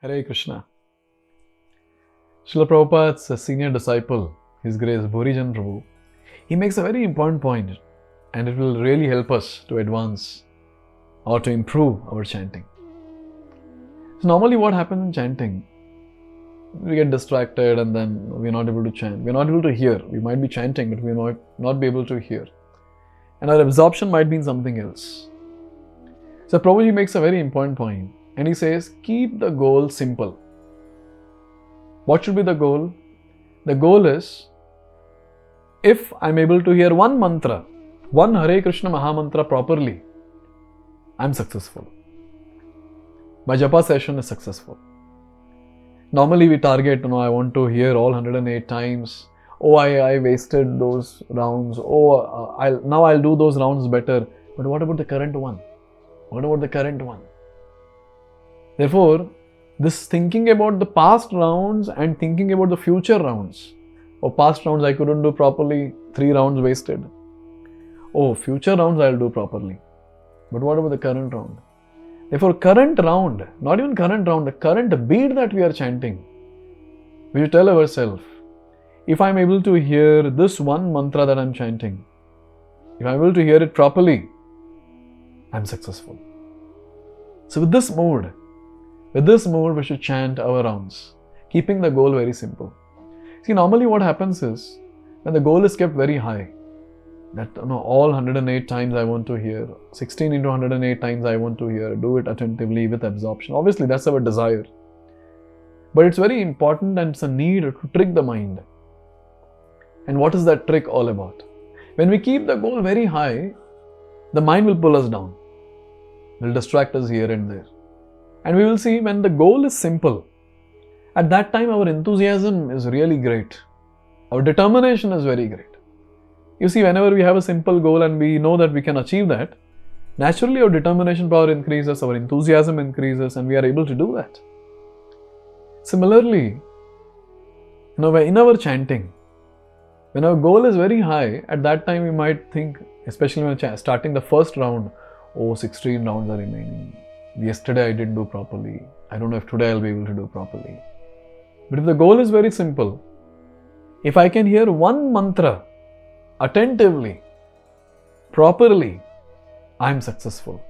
Hare Krishna. Srila Prabhupada's senior disciple, His Grace Bhurijana Prabhu, he makes a very important point, and it will really help us to advance or to improve our chanting. So normally what happens in chanting, we get distracted and then we're not able to chant. We're not able to hear. We might be chanting, but we might not be able to hear. And our absorption might be in something else. So Prabhuji makes a very important point, and he says, keep the goal simple. What should be the goal? The goal is, if I'm able to hear one mantra, one Hare Krishna Mahamantra properly, I'm successful. My Japa session is successful. Normally we target, I want to hear all 108 times. Oh, I wasted those rounds. Oh, now I'll do those rounds better. But what about the current one? What about the current one? Therefore, this thinking about the past rounds and thinking about the future rounds. Oh, past rounds I couldn't do properly, 3 rounds wasted. Oh, future rounds I'll do properly. But what about the current round? Therefore, current round, not even current round, the current beat that we are chanting, we should tell ourselves, if I'm able to hear this one mantra that I'm chanting, if I'm able to hear it properly, I'm successful. So with this mood, we should chant our rounds, keeping the goal very simple. See, normally what happens is, when the goal is kept very high, that all 108 times I want to hear, 16 into 108 times I want to hear, do it attentively with absorption. Obviously, that's our desire. But it's very important and it's a need to trick the mind. And what is that trick all about? When we keep the goal very high, the mind will pull us down. Will distract us here and there. And we will see when the goal is simple, at that time our enthusiasm is really great. Our determination is very great. You see, whenever we have a simple goal and we know that we can achieve that, naturally our determination power increases, our enthusiasm increases, and we are able to do that. Similarly, in our chanting, when our goal is very high, at that time we might think, especially when starting the first round, 16 rounds are remaining. Yesterday I didn't do properly. I don't know if today I'll be able to do properly. But if the goal is very simple, if I can hear one mantra attentively, properly, I'm successful.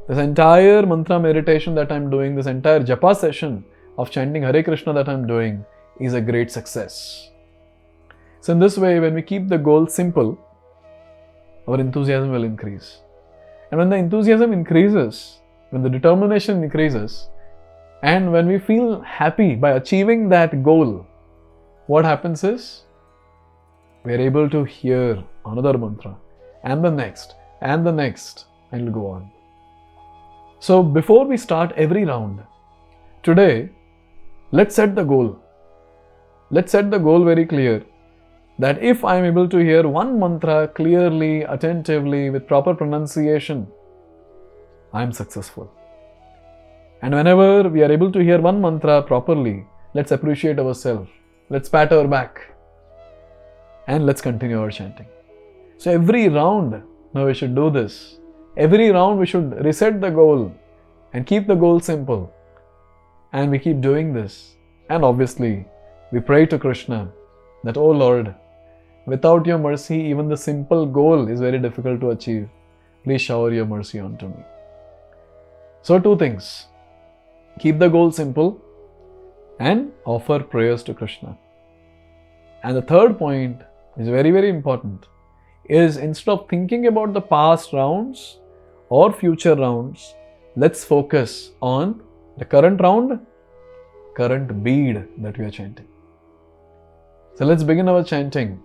This entire mantra meditation that I'm doing, this entire Japa session of chanting Hare Krishna that I'm doing is a great success. So in this way, when we keep the goal simple, our enthusiasm will increase. And when the enthusiasm increases, when the determination increases, and when we feel happy by achieving that goal, what happens is, we are able to hear another mantra, and the next, and it will go on. So before we start every round, today, let's set the goal. Let's set the goal very clear, that if I am able to hear one mantra clearly, attentively, with proper pronunciation, I am successful. And whenever we are able to hear one mantra properly, let's appreciate ourselves. Let's pat our back. And let's continue our chanting. So every round, now we should do this. Every round we should reset the goal and keep the goal simple. And we keep doing this. And obviously, we pray to Krishna that, oh Lord, without your mercy, even the simple goal is very difficult to achieve. Please shower your mercy onto me. So 2 things. Keep the goal simple and offer prayers to Krishna. And the third point is very, very important, is instead of thinking about the past rounds or future rounds, let's focus on the current round, current bead that we are chanting. So let's begin our chanting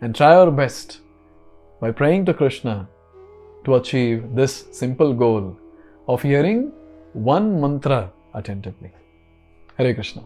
and try our best by praying to Krishna to achieve this simple goal of hearing one mantra attentively. Hare Krishna.